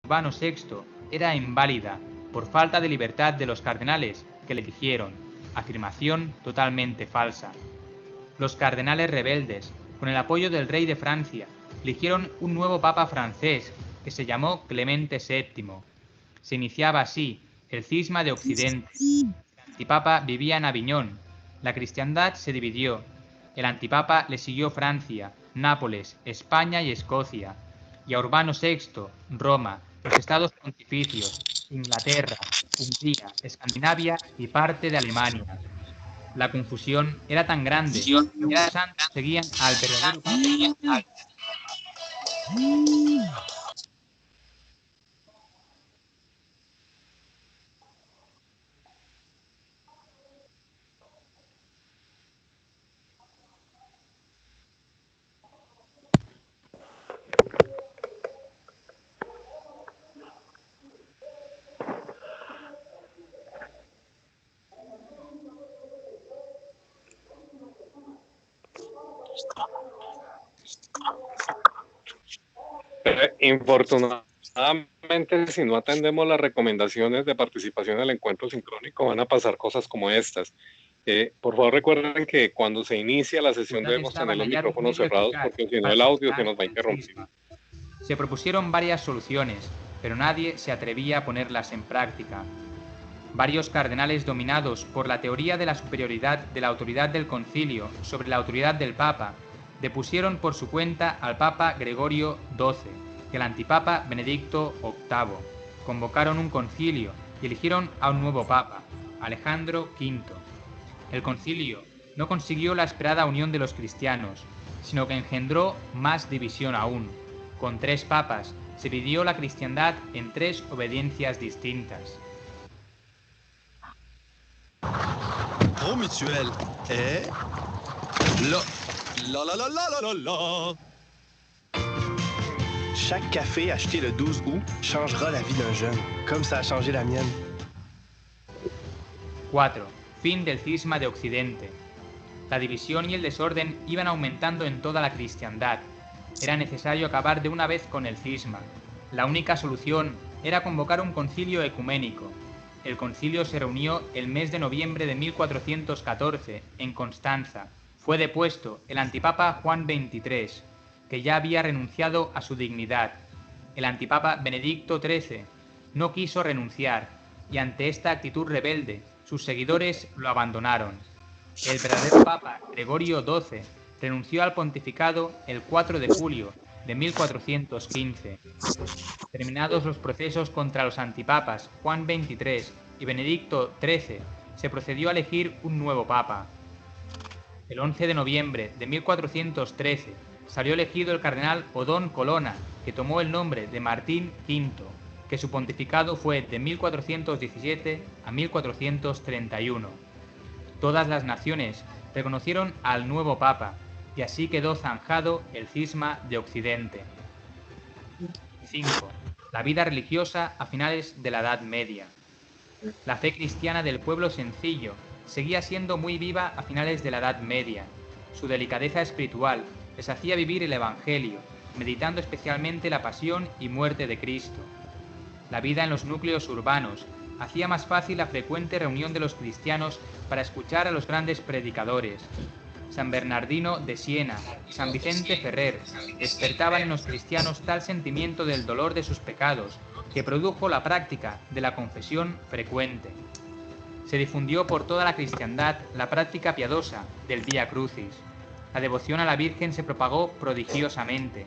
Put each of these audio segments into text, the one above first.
Urbano VI era inválida por falta de libertad de los cardenales que le eligieron, afirmación totalmente falsa. Los cardenales rebeldes, con el apoyo del rey de Francia, eligieron un nuevo papa francés que se llamó Clemente VII. Se iniciaba así el cisma de Occidente. El antipapa vivía en Aviñón. La cristiandad se dividió. El antipapa le siguió Francia, Nápoles, España y Escocia. Y a Urbano VI, Roma, los estados pontificios, Inglaterra, Hungría, Escandinavia y parte de Alemania. La confusión era tan grande que ya los santos seguían al verdadero papa. Infortunadamente, si no atendemos las recomendaciones de participación en el encuentro sincrónico, van a pasar cosas como estas. Por favor, recuerden que cuando se inicia la sesión debemos tener los micrófonos cerrados porque si no el audio se nos va a interrumpir. Se propusieron varias soluciones, pero nadie se atrevía a ponerlas en práctica. Varios cardenales dominados por la teoría de la superioridad de la autoridad del concilio sobre la autoridad del papa, depusieron por su cuenta al papa Gregorio XII y al antipapa Benedicto VIII. Convocaron un concilio y eligieron a un nuevo papa, Alejandro V. El concilio no consiguió la esperada unión de los cristianos, sino que engendró más división aún. Con 3 papas se dividió la cristiandad en 3 obediencias distintas. Au mutuel est là. La la la la la la la. Chaque café acheté le 12 août changera la vie d'un jeune, comme ça a changé la mienne. 4. Fin del cisma de Occidente. La división y el desorden iban aumentando en toda la cristiandad. Era necesario acabar de una vez con el cisma. La única solución era convocar un concilio ecuménico. El concilio se reunió el mes de noviembre de 1414 en Constanza. Fue depuesto el antipapa Juan XXIII, que ya había renunciado a su dignidad. El antipapa Benedicto XIII no quiso renunciar, y ante esta actitud rebelde, sus seguidores lo abandonaron. El verdadero papa Gregorio XII renunció al pontificado el 4 de julio de 1415. Terminados los procesos contra los antipapas Juan XXIII y Benedicto XIII, se procedió a elegir un nuevo papa. El 11 de noviembre de 1413 salió elegido el cardenal Odón Colonna, que tomó el nombre de Martín V, que su pontificado fue de 1417 a 1431. Todas las naciones reconocieron al nuevo papa, y así quedó zanjado el cisma de Occidente. 5. La vida religiosa a finales de la Edad Media. La fe cristiana del pueblo sencillo seguía siendo muy viva a finales de la Edad Media. Su delicadeza espiritual les hacía vivir el Evangelio, meditando especialmente la pasión y muerte de Cristo. La vida en los núcleos urbanos hacía más fácil la frecuente reunión de los cristianos para escuchar a los grandes predicadores. San Bernardino de Siena y San Vicente Ferrer despertaban en los cristianos tal sentimiento del dolor de sus pecados que produjo la práctica de la confesión frecuente. Se difundió por toda la cristiandad la práctica piadosa del Vía Crucis. La devoción a la Virgen se propagó prodigiosamente.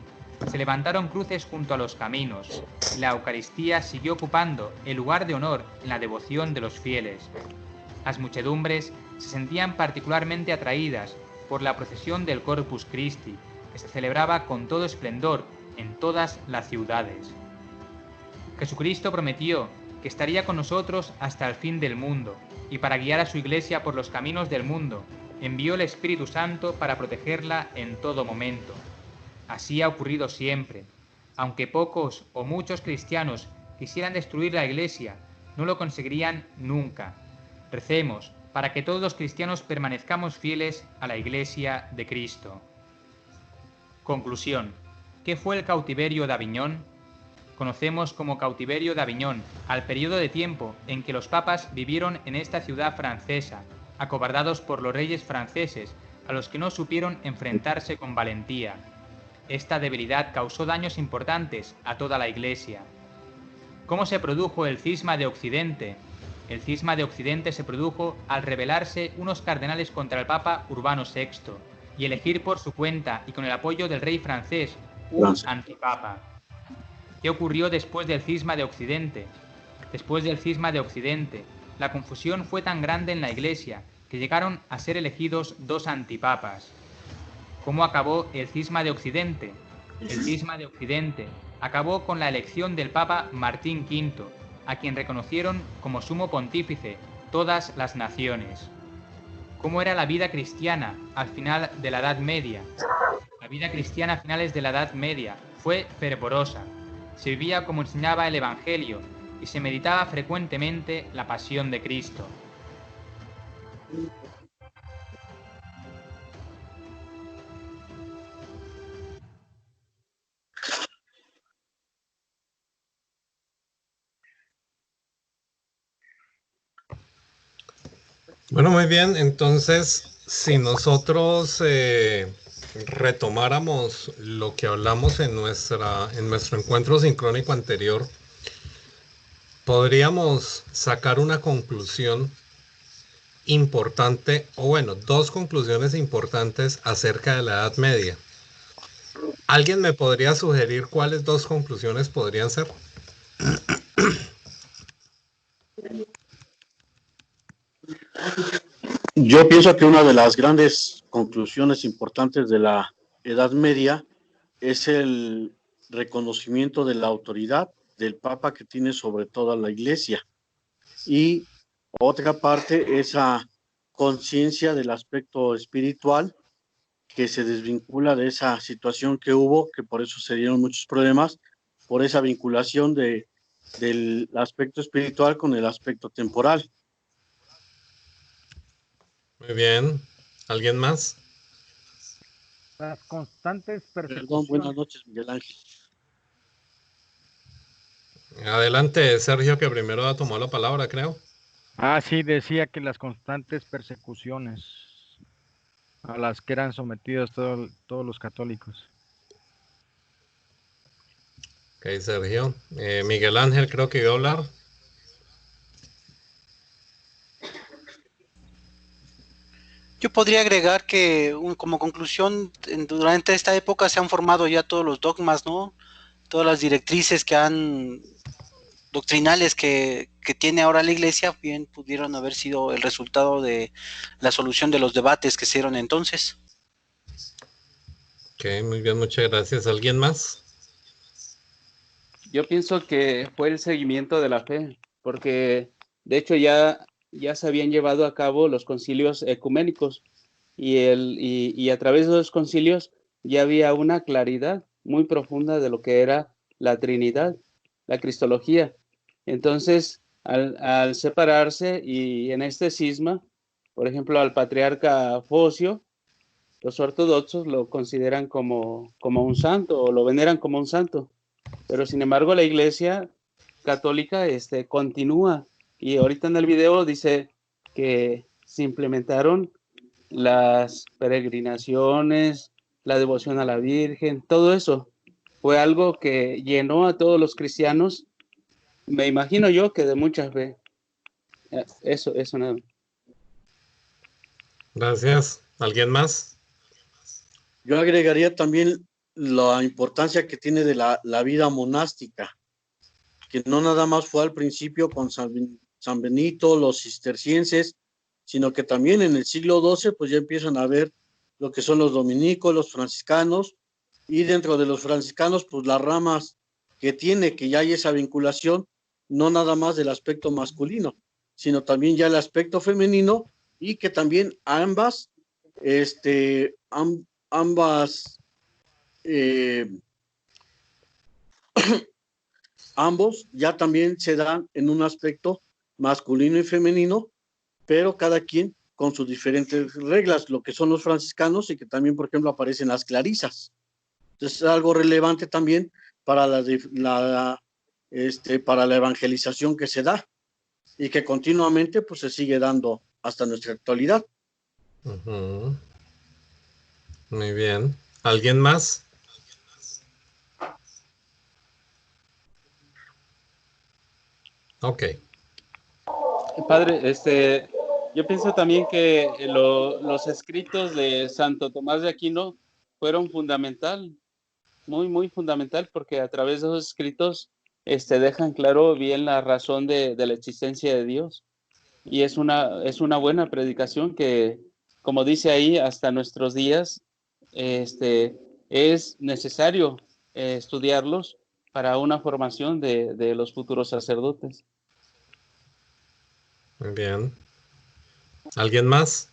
Se levantaron cruces junto a los caminos, y la Eucaristía siguió ocupando el lugar de honor en la devoción de los fieles. Las muchedumbres se sentían particularmente atraídas por la procesión del Corpus Christi, que se celebraba con todo esplendor en todas las ciudades. Jesucristo prometió que estaría con nosotros hasta el fin del mundo, y para guiar a su Iglesia por los caminos del mundo, envió el Espíritu Santo para protegerla en todo momento. Así ha ocurrido siempre. Aunque pocos o muchos cristianos quisieran destruir la Iglesia, no lo conseguirían nunca. Recemos para que todos los cristianos permanezcamos fieles a la Iglesia de Cristo. Conclusión. ¿Qué fue el cautiverio de Aviñón? conocemos como cautiverio de Aviñón, al periodo de tiempo en que los papas vivieron en esta ciudad francesa, acobardados por los reyes franceses, a los que no supieron enfrentarse con valentía. Esta debilidad causó daños importantes a toda la Iglesia. ¿Cómo se produjo el cisma de Occidente? El cisma de Occidente se produjo al rebelarse unos cardenales contra el Papa Urbano VI y elegir por su cuenta y con el apoyo del rey francés un antipapa. ¿Qué ocurrió después del cisma de Occidente? Después del cisma de Occidente, la confusión fue tan grande en la Iglesia que llegaron a ser elegidos 2 antipapas. ¿Cómo acabó el cisma de Occidente? El cisma de Occidente acabó con la elección del Papa Martín V, a quien reconocieron como sumo pontífice todas las naciones. ¿Cómo era la vida cristiana al final de la Edad Media? La vida cristiana a finales de la Edad Media fue fervorosa. Se vivía como enseñaba el Evangelio y se meditaba frecuentemente la pasión de Cristo. Bueno, muy bien. Entonces, si nosotros retomáramos lo que hablamos en nuestro encuentro sincrónico anterior, podríamos sacar una conclusión importante, o bueno, 2 conclusiones importantes acerca de la Edad Media. ¿Alguien me podría sugerir cuáles 2 conclusiones podrían ser? Yo pienso que una de las grandes conclusiones importantes de la Edad Media es el reconocimiento de la autoridad del Papa que tiene sobre toda la Iglesia. Y otra parte, esa conciencia del aspecto espiritual que se desvincula de esa situación que hubo, que por eso se dieron muchos problemas, por esa vinculación del aspecto espiritual con el aspecto temporal. Muy bien. ¿Alguien más? Las constantes persecuciones. Perdón, buenas noches, Miguel Ángel. Adelante, Sergio, que primero ha tomado la palabra, creo. Sí, decía que las constantes persecuciones a las que eran sometidos todos los católicos. Ok, Sergio. Miguel Ángel, creo que iba a hablar. Yo podría agregar que como conclusión, durante esta época se han formado ya todos los dogmas, ¿no? Todas las directrices doctrinales que tiene ahora la Iglesia, bien pudieron haber sido el resultado de la solución de los debates que se dieron entonces. Ok, muy bien, muchas gracias. ¿Alguien más? Yo pienso que fue el seguimiento de la fe, porque de hecho ya se habían llevado a cabo los concilios ecuménicos y a través de los concilios ya había una claridad muy profunda de lo que era la Trinidad, la Cristología. Entonces, al separarse y en este cisma, por ejemplo, al patriarca Focio, los ortodoxos lo consideran como un santo o lo veneran como un santo, pero sin embargo la Iglesia católica continúa. Y ahorita en el video dice que se implementaron las peregrinaciones, la devoción a la Virgen, todo eso. Fue algo que llenó a todos los cristianos, me imagino yo que de mucha fe. Eso nada. Gracias. ¿Alguien más? Yo agregaría también la importancia que tiene de la vida monástica, que no nada más fue al principio con San Benito, los cistercienses, sino que también en el siglo XII pues ya empiezan a ver lo que son los dominicos, los franciscanos, y dentro de los franciscanos pues las ramas que tiene, que ya hay esa vinculación, no nada más del aspecto masculino, sino también ya el aspecto femenino, y que también ambos ya también se dan en un aspecto masculino y femenino, pero cada quien con sus diferentes reglas, lo que son los franciscanos y que también, por ejemplo, aparecen las clarisas. Entonces es algo relevante también para la para la evangelización que se da y que continuamente pues se sigue dando hasta nuestra actualidad. Muy bien. ¿Alguien más? Ok. Padre, yo pienso también que los escritos de Santo Tomás de Aquino fueron fundamental, muy, muy fundamental, porque a través de esos escritos dejan claro bien la razón de la existencia de Dios. Y es una buena predicación que, como dice ahí, hasta nuestros días es necesario estudiarlos para una formación de los futuros sacerdotes. Muy bien. ¿Alguien más?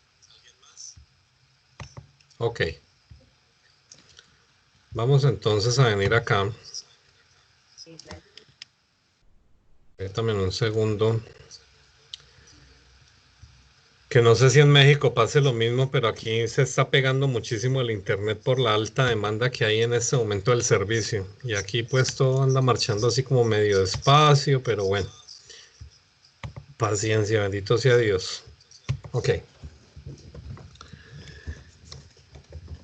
Ok. Vamos entonces a venir acá. También un segundo. Que no sé si en México pase lo mismo, pero aquí se está pegando muchísimo el internet por la alta demanda que hay en este momento del servicio. Y aquí pues todo anda marchando así como medio despacio, pero bueno. Paciencia, bendito sea Dios. Ok.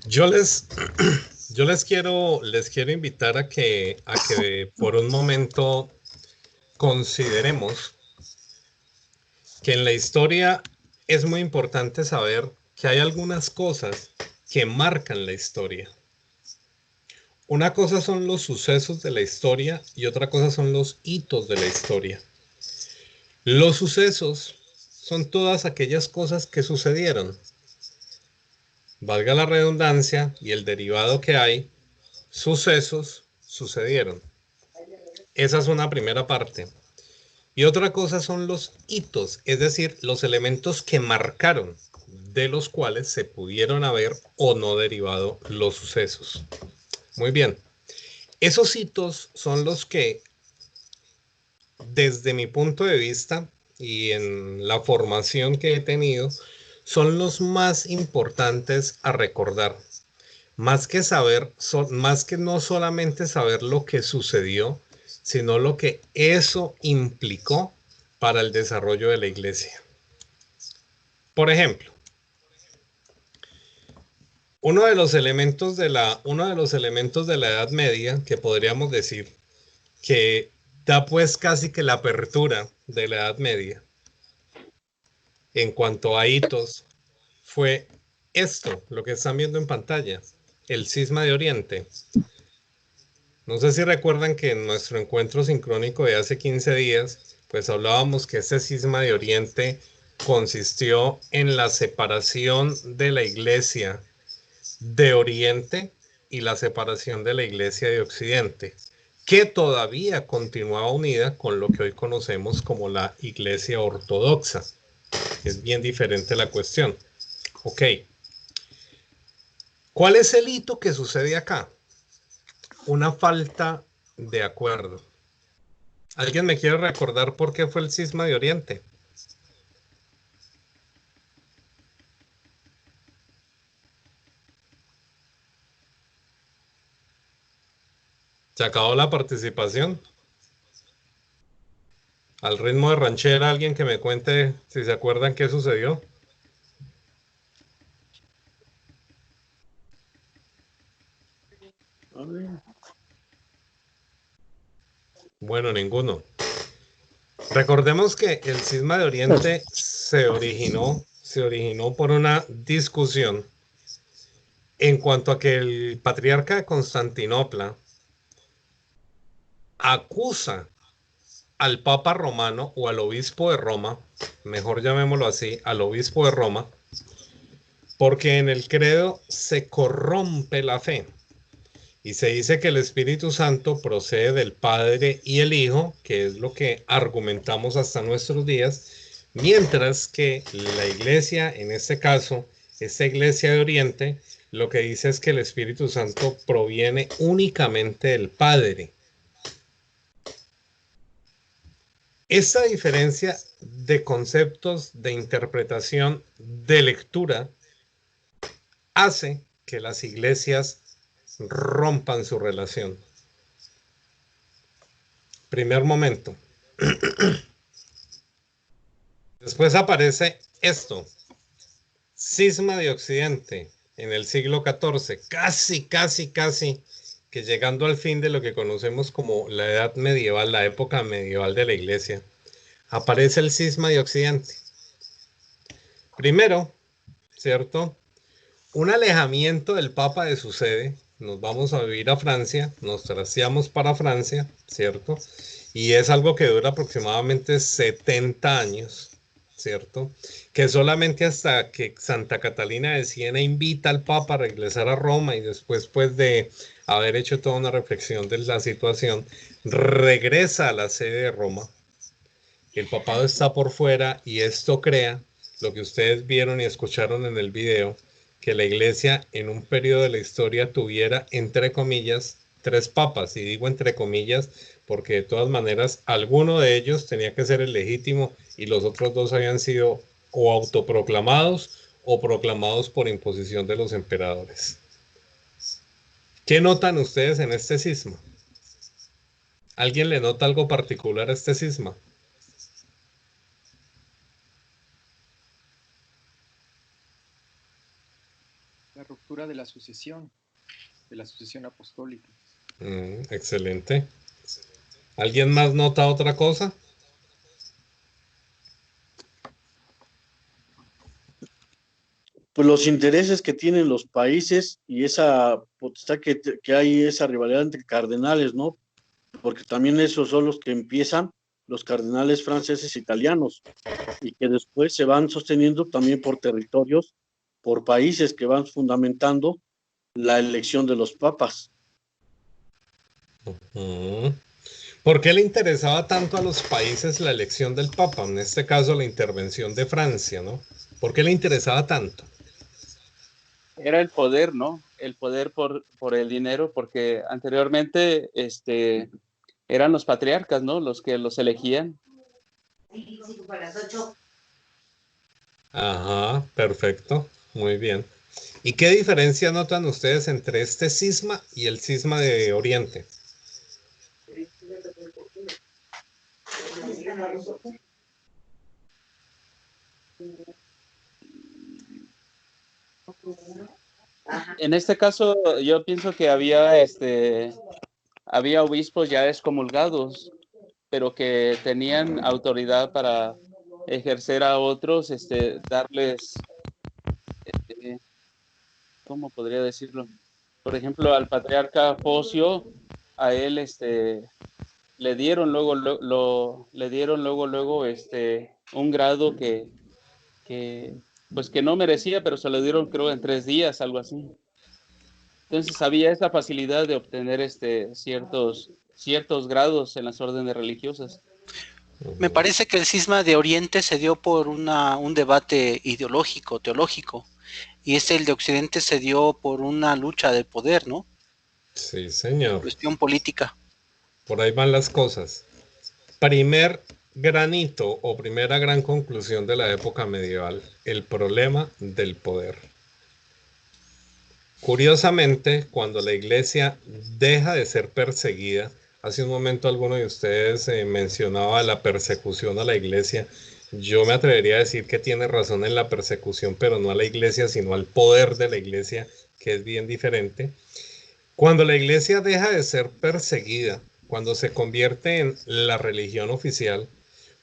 Yo les quiero invitar a que por un momento consideremos que en la historia es muy importante saber que hay algunas cosas que marcan la historia. Una cosa son los sucesos de la historia y otra cosa son los hitos de la historia. Los sucesos son todas aquellas cosas que sucedieron. Valga la redundancia y el derivado que hay, sucesos sucedieron. Esa es una primera parte. Y otra cosa son los hitos, es decir, los elementos que marcaron, de los cuales se pudieron haber o no derivado los sucesos. Muy bien. Esos hitos son los que, desde mi punto de vista y en la formación que he tenido, son los más importantes a recordar. Más que no solamente saber lo que sucedió, sino lo que eso implicó para el desarrollo de la iglesia. Por ejemplo, uno de los elementos de la Edad Media que podríamos decir que da pues casi que la apertura de la Edad Media en cuanto a hitos fue esto, lo que están viendo en pantalla, el Cisma de Oriente. No sé si recuerdan que en nuestro encuentro sincrónico de hace 15 días, pues hablábamos que ese Cisma de Oriente consistió en la separación de la Iglesia de Oriente y la separación de la Iglesia de Occidente, que todavía continuaba unida con lo que hoy conocemos como la Iglesia Ortodoxa. Es bien diferente la cuestión. Ok. ¿Cuál es el hito que sucede acá? Una falta de acuerdo. ¿Alguien me quiere recordar por qué fue el Cisma de Oriente? ¿Se acabó la participación? Al ritmo de ranchera, alguien que me cuente si se acuerdan qué sucedió. Bueno, ninguno. Recordemos que el Cisma de Oriente se originó por una discusión en cuanto a que el patriarca de Constantinopla acusa al Papa Romano o al obispo de Roma, mejor llamémoslo así, al obispo de Roma, porque en el credo se corrompe la fe. Y se dice que el Espíritu Santo procede del Padre y el Hijo, que es lo que argumentamos hasta nuestros días, mientras que la iglesia, en este caso, esta iglesia de Oriente, lo que dice es que el Espíritu Santo proviene únicamente del Padre. Esta diferencia de conceptos, de interpretación, de lectura, hace que las iglesias rompan su relación. Primer momento. Después aparece esto. Cisma de Occidente en el siglo XIV. Casi que llegando al fin de lo que conocemos como la Edad Medieval, la época medieval de la Iglesia, aparece el cisma de Occidente. Primero, ¿cierto? Un alejamiento del Papa de su sede. Nos vamos a vivir a Francia, nos trasteamos para Francia, ¿cierto? Y es algo que dura aproximadamente 70 años, ¿cierto? Que solamente hasta que Santa Catalina de Siena invita al Papa a regresar a Roma y después pues de haber hecho toda una reflexión de la situación, regresa a la sede de Roma. El papado está por fuera y esto crea lo que ustedes vieron y escucharon en el video, que la iglesia en un periodo de la historia tuviera, entre comillas, 3 papas. Y digo entre comillas porque de todas maneras alguno de ellos tenía que ser el legítimo y los otros 2 habían sido o autoproclamados o proclamados por imposición de los emperadores. ¿Qué notan ustedes en este cisma? ¿Alguien le nota algo particular a este cisma? La ruptura de la sucesión apostólica. Excelente. ¿Alguien más nota otra cosa? Pues los intereses que tienen los países y esa potestad que hay, esa rivalidad entre cardenales, ¿no? Porque también esos son los que empiezan, los cardenales franceses e italianos, y que después se van sosteniendo también por territorios, por países que van fundamentando la elección de los papas. ¿Por qué le interesaba tanto a los países la elección del papa? En este caso la intervención de Francia, ¿no? ¿Por qué le interesaba tanto? Era el poder, ¿no? El poder por el dinero, porque anteriormente eran los patriarcas, ¿no? Los que los elegían. Ajá, perfecto, muy bien. ¿Y qué diferencia notan ustedes entre este cisma y el cisma de Oriente? En este caso, yo pienso que había obispos ya excomulgados, pero que tenían autoridad para ejercer a otros, darles, ¿cómo podría decirlo? Por ejemplo, al patriarca Focio, a él, le dieron luego un grado que pues que no merecía, pero se lo dieron creo en 3 días, algo así. Entonces había esa facilidad de obtener ciertos grados en las órdenes religiosas. Me parece que el cisma de Oriente se dio por un debate ideológico, teológico, y el de Occidente se dio por una lucha de poder, ¿no? Sí, señor. Cuestión política. Por ahí van las cosas. Primer granito o primera gran conclusión de la época medieval, el problema del poder. Curiosamente, cuando la iglesia deja de ser perseguida, hace un momento alguno de ustedes mencionaba la persecución a la iglesia. Yo me atrevería a decir que tiene razón en la persecución, pero no a la iglesia, sino al poder de la iglesia, que es bien diferente. Cuando la iglesia deja de ser perseguida, cuando se convierte en la religión oficial,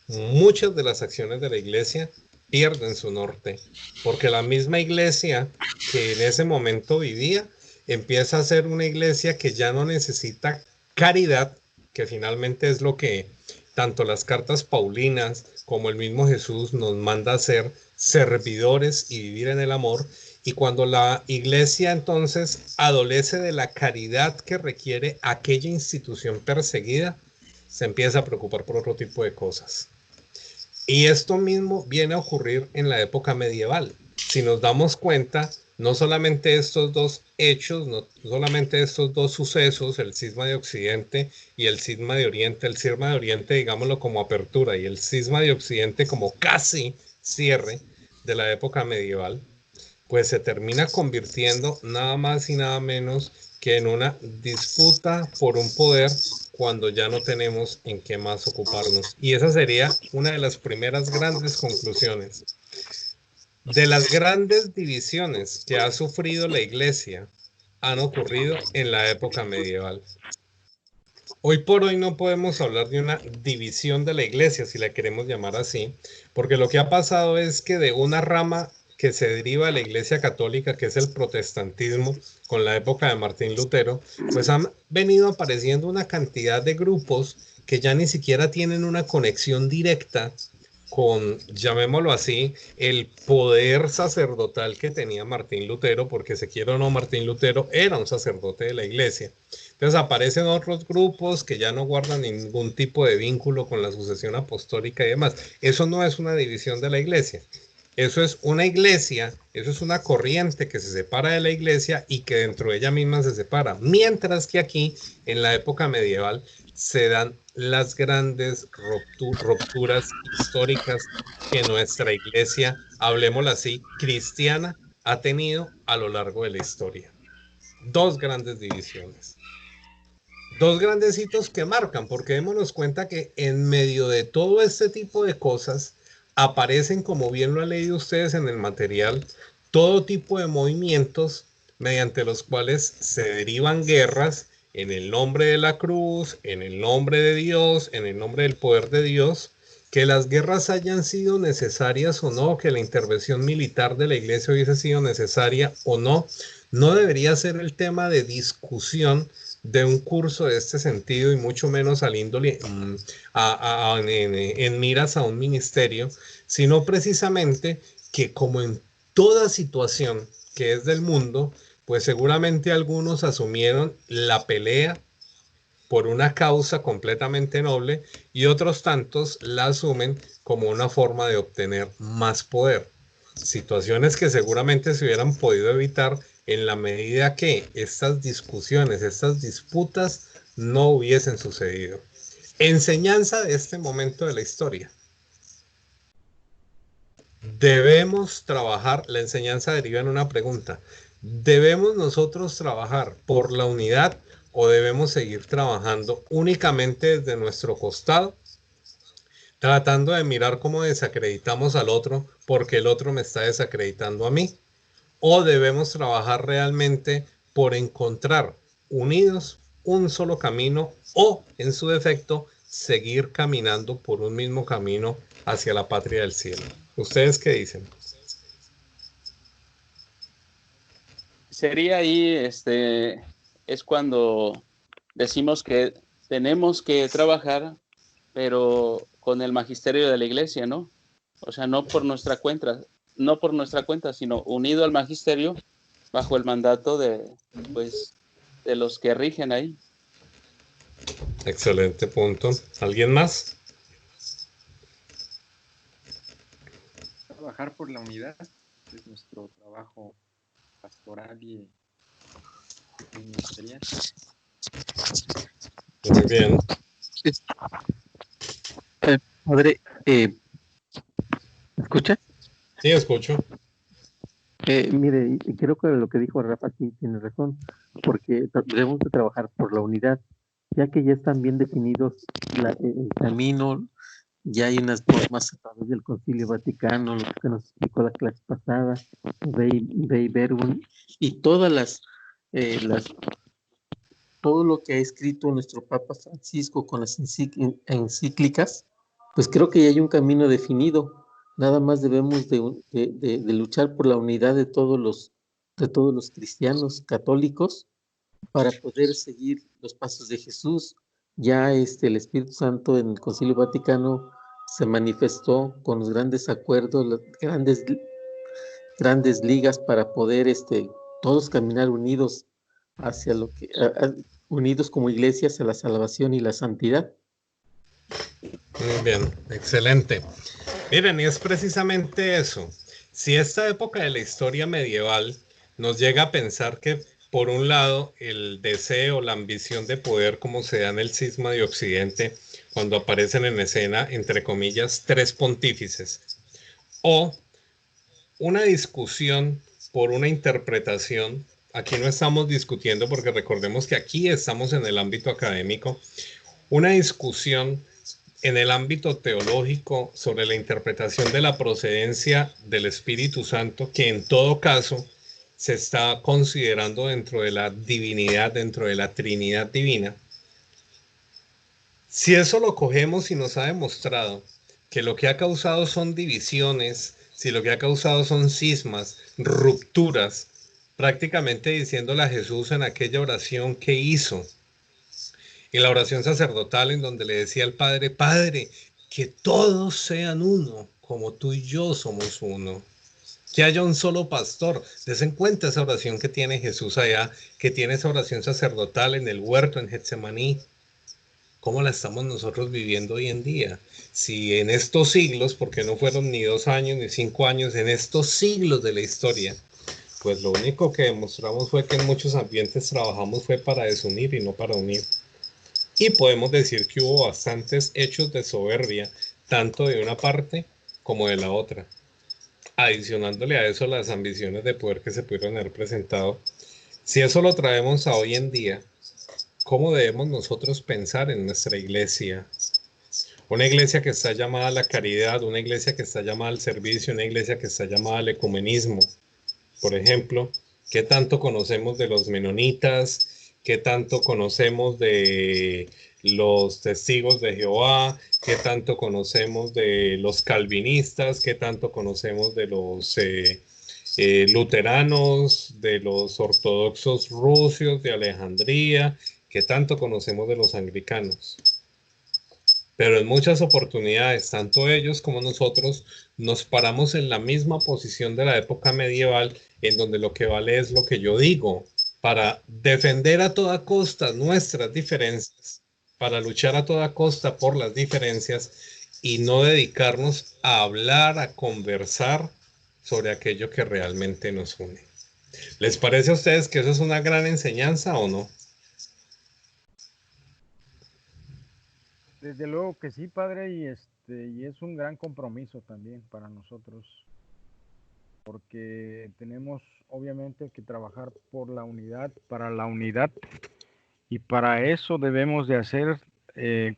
muchas de las acciones de la iglesia pierden su norte, porque la misma iglesia que en ese momento vivía empieza a ser una iglesia que ya no necesita caridad, que finalmente es lo que tanto las cartas paulinas como el mismo Jesús nos manda a ser servidores y vivir en el amor. Y cuando la iglesia entonces adolece de la caridad que requiere aquella institución perseguida, se empieza a preocupar por otro tipo de cosas. Y esto mismo viene a ocurrir en la época medieval. Si nos damos cuenta, no solamente estos 2 hechos, no solamente estos 2 sucesos, el cisma de Occidente y el cisma de Oriente, el cisma de Oriente, digámoslo como apertura, y el cisma de Occidente como casi cierre de la época medieval, pues se termina convirtiendo nada más y nada menos que en una disputa por un poder cuando ya no tenemos en qué más ocuparnos. Y esa sería una de las primeras grandes conclusiones. De las grandes divisiones que ha sufrido la Iglesia, han ocurrido en la época medieval. Hoy por hoy no podemos hablar de una división de la Iglesia, si la queremos llamar así, porque lo que ha pasado es que de una rama que se deriva de la Iglesia Católica, que es el protestantismo, con la época de Martín Lutero, pues han venido apareciendo una cantidad de grupos que ya ni siquiera tienen una conexión directa con, llamémoslo así, el poder sacerdotal que tenía Martín Lutero, porque se quiera o no, Martín Lutero era un sacerdote de la Iglesia. Entonces aparecen otros grupos que ya no guardan ningún tipo de vínculo con la sucesión apostólica y demás. Eso no es una división de la Iglesia. Eso es una iglesia, eso es una corriente que se separa de la iglesia y que dentro de ella misma se separa. Mientras que aquí, en la época medieval, se dan las grandes rupturas históricas que nuestra iglesia, hablemoslo así, cristiana, ha tenido a lo largo de la historia. Dos grandes divisiones. Dos grandes hitos que marcan, porque démonos cuenta que en medio de todo este tipo de cosas, aparecen, como bien lo han leído ustedes en el material, todo tipo de movimientos mediante los cuales se derivan guerras en el nombre de la cruz, en el nombre de Dios, en el nombre del poder de Dios. Que las guerras hayan sido necesarias o no, que la intervención militar de la iglesia hubiese sido necesaria o no, no debería ser el tema de discusión de un curso de este sentido y mucho menos al índole en miras a un ministerio, sino precisamente que, como en toda situación que es del mundo, pues seguramente algunos asumieron la pelea por una causa completamente noble y otros tantos la asumen como una forma de obtener más poder. Situaciones que seguramente se hubieran podido evitar en la medida que estas discusiones, estas disputas no hubiesen sucedido. Enseñanza de este momento de la historia. Debemos trabajar, la enseñanza deriva en una pregunta. ¿Debemos nosotros trabajar por la unidad o debemos seguir trabajando únicamente desde nuestro costado, tratando de mirar cómo desacreditamos al otro porque el otro me está desacreditando a mí? ¿O debemos trabajar realmente por encontrar unidos un solo camino o, en su defecto, seguir caminando por un mismo camino hacia la patria del cielo? ¿Ustedes qué dicen? Sería ahí, es cuando decimos que tenemos que trabajar, pero con el magisterio de la iglesia, ¿no? O sea, no por nuestra cuenta, sino unido al magisterio bajo el mandato de los que rigen ahí. Excelente punto. ¿Alguien más? Trabajar por la unidad es nuestro trabajo pastoral y ministerial. Muy bien. Padre, ¿me escucha? Sí, escucho. Mire, creo que lo que dijo Rafa sí tiene razón, porque debemos de trabajar por la unidad, ya que ya están bien definidos el camino, ya hay unas normas a través del Concilio Vaticano, lo que nos explicó la clase pasada, Dei Verbum, y todas todo lo que ha escrito nuestro Papa Francisco con las encíclicas, pues creo que ya hay un camino definido. Nada más debemos de luchar por la unidad de todos los cristianos católicos para poder seguir los pasos de Jesús. Ya el Espíritu Santo en el Concilio Vaticano se manifestó con los grandes acuerdos, las grandes ligas para poder todos caminar unidos hacia unidos como iglesias a la salvación y la santidad. Muy bien, excelente. Miren, y es precisamente eso. Si esta época de la historia medieval nos llega a pensar que, por un lado, el deseo, la ambición de poder, como se da en el cisma de Occidente, cuando aparecen en escena, entre comillas, tres pontífices, o una discusión por una interpretación aquí no estamos discutiendo, porque recordemos que aquí estamos en el ámbito académico, una discusión en el ámbito teológico sobre la interpretación de la procedencia del Espíritu Santo, que en todo caso se está considerando dentro de la divinidad, dentro de la Trinidad divina. Si eso lo cogemos y nos ha demostrado que lo que ha causado son divisiones, si lo que ha causado son cismas, rupturas, prácticamente diciéndole a Jesús en aquella oración que hizo, en la oración sacerdotal en donde le decía al Padre, Padre, que todos sean uno, como tú y yo somos uno. Que haya un solo pastor. Des en cuenta esa oración que tiene Jesús allá, que tiene esa oración sacerdotal en el huerto, en Getsemaní. ¿Cómo la estamos nosotros viviendo hoy en día? Si en estos siglos, porque no fueron ni 2 años ni 5 años, en estos siglos de la historia, pues lo único que demostramos fue que en muchos ambientes trabajamos fue para desunir y no para unir. Y podemos decir que hubo bastantes hechos de soberbia, tanto de una parte como de la otra. Adicionándole a eso las ambiciones de poder que se pudieron haber presentado. Si eso lo traemos a hoy en día, ¿cómo debemos nosotros pensar en nuestra iglesia? Una iglesia que está llamada a la caridad, una iglesia que está llamada al servicio, una iglesia que está llamada al ecumenismo. Por ejemplo, ¿qué tanto conocemos de los menonitas? ¿Qué tanto conocemos de los testigos de Jehová? ¿Qué tanto conocemos de los calvinistas? ¿Qué tanto conocemos de los luteranos, de los ortodoxos rusios de Alejandría? ¿Qué tanto conocemos de los anglicanos? Pero en muchas oportunidades, tanto ellos como nosotros nos paramos en la misma posición de la época medieval, en donde lo que vale es lo que yo digo, para defender a toda costa nuestras diferencias, para luchar a toda costa por las diferencias y no dedicarnos a hablar, a conversar sobre aquello que realmente nos une. ¿Les parece a ustedes que eso es una gran enseñanza o no? Desde luego que sí, padre, y es un gran compromiso también para nosotros, porque tenemos obviamente que trabajar por la unidad, para la unidad, y para eso debemos de hacer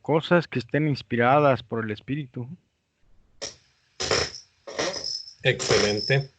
cosas que estén inspiradas por el Espíritu. Excelente.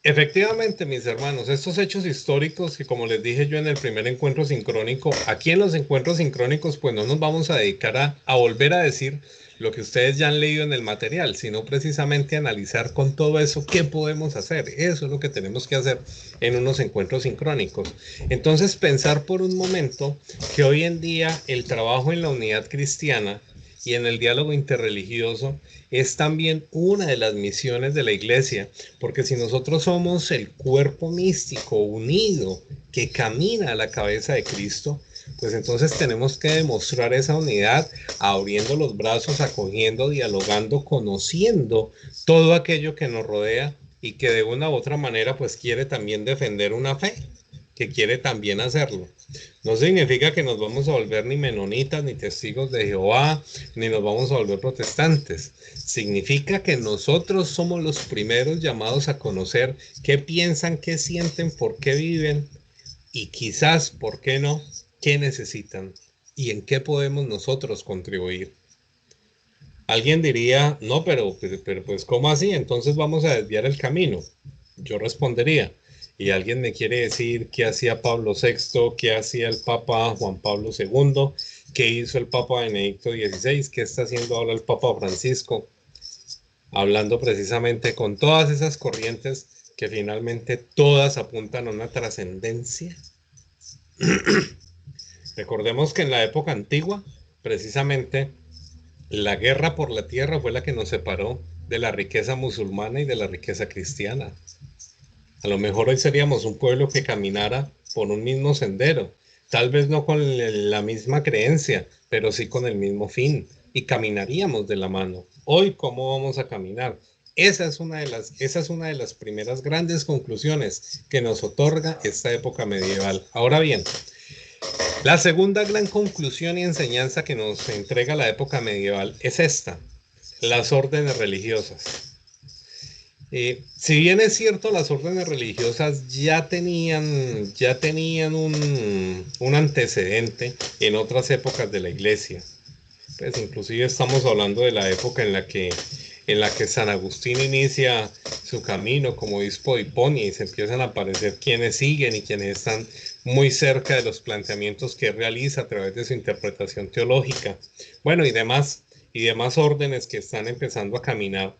Efectivamente, mis hermanos, estos hechos históricos que, como les dije yo en el primer encuentro sincrónico, aquí en los encuentros sincrónicos pues no nos vamos a dedicar a volver a decir lo que ustedes ya han leído en el material, sino precisamente analizar con todo eso qué podemos hacer. Eso es lo que tenemos que hacer en unos encuentros sincrónicos. Entonces, pensar por un momento que hoy en día el trabajo en la unidad cristiana y en el diálogo interreligioso es también una de las misiones de la iglesia, porque si nosotros somos el cuerpo místico unido que camina a la cabeza de Cristo, pues entonces tenemos que demostrar esa unidad abriendo los brazos, acogiendo, dialogando, conociendo todo aquello que nos rodea y que de una u otra manera pues quiere también defender una fe, que quiere también hacerlo. No significa que nos vamos a volver ni menonitas, ni testigos de Jehová, ni nos vamos a volver protestantes. Significa que nosotros somos los primeros llamados a conocer qué piensan, qué sienten, por qué viven y quizás, ¿por qué no?, qué necesitan y en qué podemos nosotros contribuir. Alguien diría, no, pero pues ¿cómo así? Entonces vamos a desviar el camino. Yo respondería, y alguien me quiere decir qué hacía Pablo VI, qué hacía el Papa Juan Pablo II, qué hizo el Papa Benedicto XVI, qué está haciendo ahora el Papa Francisco, hablando precisamente con todas esas corrientes que finalmente todas apuntan a una trascendencia. Recordemos que en la época antigua, precisamente, la guerra por la tierra fue la que nos separó de la riqueza musulmana y de la riqueza cristiana. A lo mejor hoy seríamos un pueblo que caminara por un mismo sendero, tal vez no con la misma creencia, pero sí con el mismo fin, y caminaríamos de la mano. Hoy, ¿cómo vamos a caminar? Esa es una de las primeras grandes conclusiones que nos otorga esta época medieval. Ahora bien, la segunda gran conclusión y enseñanza que nos entrega la época medieval es esta: las órdenes religiosas. Si bien es cierto, las órdenes religiosas ya tenían un antecedente en otras épocas de la iglesia. Pues inclusive estamos hablando de la época en la que San Agustín inicia su camino como obispo de Hiponia y se empiezan a aparecer quienes siguen y quienes están muy cerca de los planteamientos que realiza a través de su interpretación teológica. Bueno, y demás órdenes que están empezando a caminar.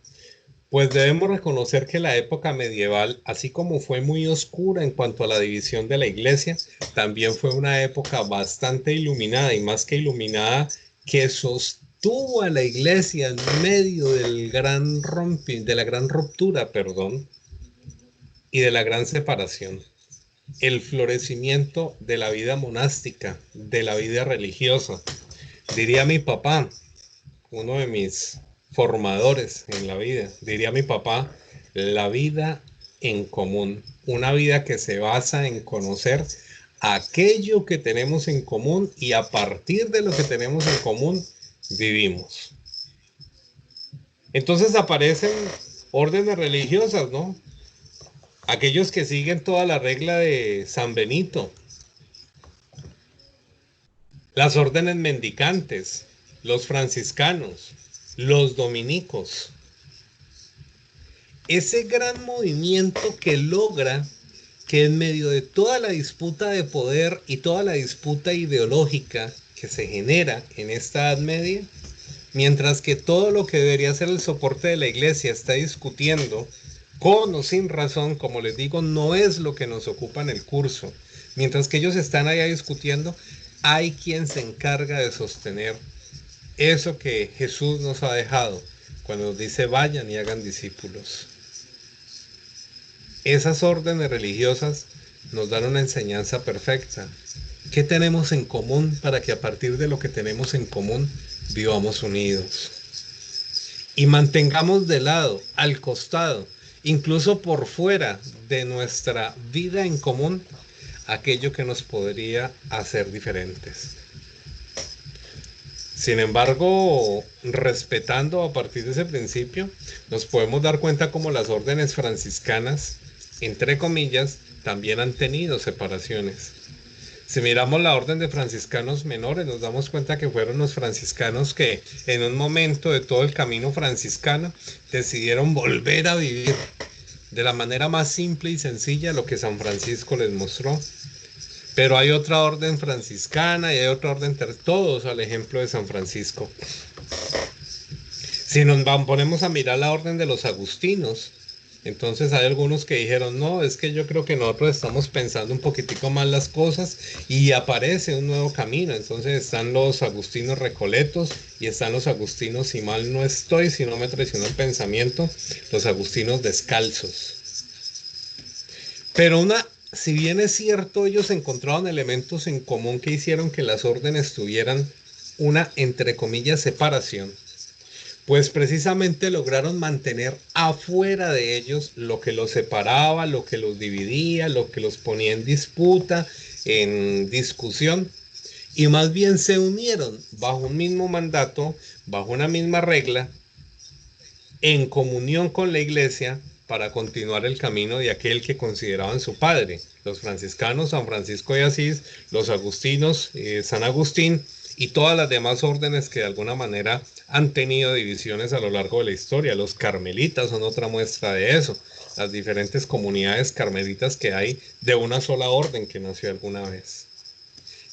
Pues debemos reconocer que la época medieval, así como fue muy oscura en cuanto a la división de la iglesia, también fue una época bastante iluminada, y más que iluminada, que sostuvo a la iglesia en medio de la gran ruptura, y de la gran separación. El florecimiento de la vida monástica, de la vida religiosa. Diría mi papá, uno de mis formadores en la vida, diría mi papá, la vida en común, una vida que se basa en conocer aquello que tenemos en común y a partir de lo que tenemos en común vivimos. Entonces aparecen órdenes religiosas, ¿no? Aquellos que siguen toda la regla de San Benito, las órdenes mendicantes, los franciscanos, los dominicos. Ese gran movimiento que logra que en medio de toda la disputa de poder y toda la disputa ideológica que se genera en esta Edad Media, mientras que todo lo que debería ser el soporte de la iglesia está discutiendo, con o sin razón, como les digo, no es lo que nos ocupa en el curso. Mientras que ellos están allá discutiendo, hay quien se encarga de sostener eso que Jesús nos ha dejado cuando nos dice vayan y hagan discípulos. Esas órdenes religiosas nos dan una enseñanza perfecta. ¿Qué tenemos en común para que a partir de lo que tenemos en común vivamos unidos? Y mantengamos de lado, al costado, incluso por fuera de nuestra vida en común, aquello que nos podría hacer diferentes. Sin embargo, respetando a partir de ese principio, nos podemos dar cuenta como las órdenes franciscanas, entre comillas, también han tenido separaciones. Si miramos la orden de franciscanos menores, nos damos cuenta que fueron los franciscanos que en un momento de todo el camino franciscano decidieron volver a vivir de la manera más simple y sencilla lo que San Francisco les mostró. Pero hay otra orden franciscana y hay otra orden, todos al ejemplo de San Francisco. Si nos ponemos a mirar la orden de los agustinos, entonces hay algunos que dijeron, no, es que yo creo que nosotros estamos pensando un poquitico más las cosas y aparece un nuevo camino. Entonces están los agustinos recoletos y están los agustinos, si mal no estoy, si no me traiciona el pensamiento, los agustinos descalzos. Pero si bien es cierto, ellos encontraron elementos en común que hicieron que las órdenes tuvieran una, entre comillas, separación, pues precisamente lograron mantener afuera de ellos lo que los separaba, lo que los dividía, lo que los ponía en disputa, en discusión, y más bien se unieron bajo un mismo mandato, bajo una misma regla, en comunión con la iglesia, para continuar el camino de aquel que consideraban su padre, los franciscanos, San Francisco de Asís, los agustinos, San Agustín, y todas las demás órdenes que de alguna manera han tenido divisiones a lo largo de la historia. Los carmelitas son otra muestra de eso, las diferentes comunidades carmelitas que hay de una sola orden que nació alguna vez.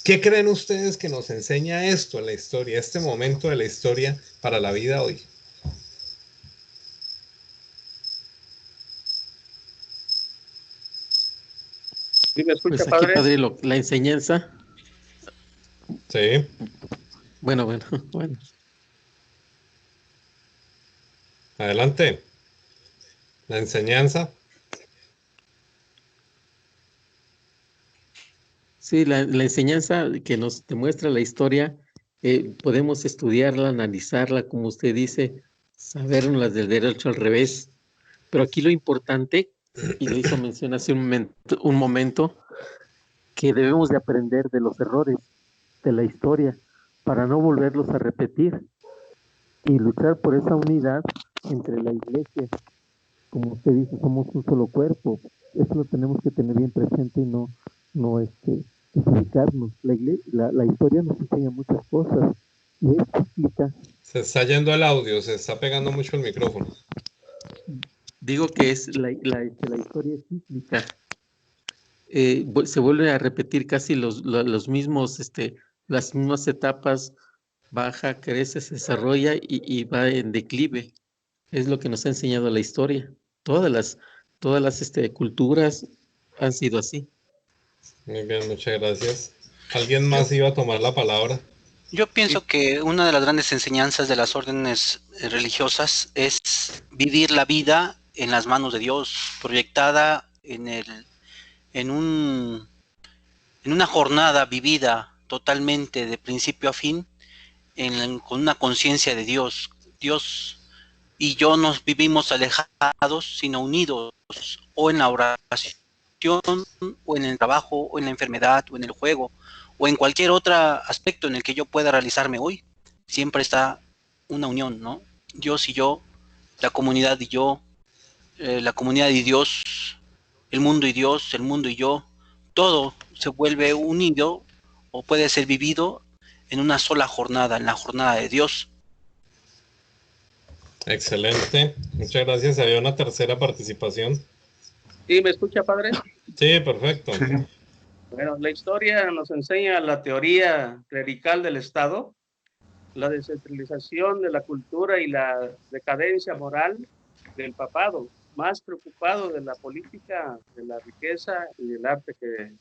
¿Qué creen ustedes que nos enseña esto en la historia, este momento de la historia para la vida hoy? ¿Sí me escucha, pues aquí, padre, la enseñanza. Sí. Bueno. Adelante. La enseñanza. Sí, la enseñanza que nos demuestra la historia, podemos estudiarla, analizarla, como usted dice, sabernos del derecho al revés. Pero aquí lo importante, y lo hizo mención hace un momento, que debemos de aprender de los errores de la historia para no volverlos a repetir y luchar por esa unidad entre la iglesia como usted dice, somos un solo cuerpo. Eso lo tenemos que tener bien presente y no justificarnos. La historia nos enseña muchas cosas y es cíclica. Se está yendo el audio, se está pegando mucho el micrófono. Digo que la historia es cíclica. Se vuelve a repetir casi los mismos, las mismas etapas, baja, crece, se desarrolla y va en declive. Es lo que nos ha enseñado la historia. Todas las culturas han sido así. Muy bien, muchas gracias. ¿Alguien más iba a tomar la palabra? Yo pienso que una de las grandes enseñanzas de las órdenes religiosas es vivir la vida en las manos de Dios, proyectada en una jornada vivida totalmente de principio a fin, con una conciencia de Dios. Dios y yo nos vivimos alejados, sino unidos, o en la oración, o en el trabajo, o en la enfermedad, o en el juego, o en cualquier otro aspecto en el que yo pueda realizarme hoy. Siempre está una unión, ¿no? Dios y yo, la comunidad y yo, la comunidad y Dios, el mundo y Dios, el mundo y yo, todo se vuelve unido o puede ser vivido en una sola jornada, en la jornada de Dios. Excelente, muchas gracias. Había una tercera participación. ¿Sí me escucha, padre? Sí, perfecto. Sí. Bueno, la historia nos enseña la teoría clerical del Estado, la descentralización de la cultura y la decadencia moral del papado, más preocupado de la política, de la riqueza y del arte que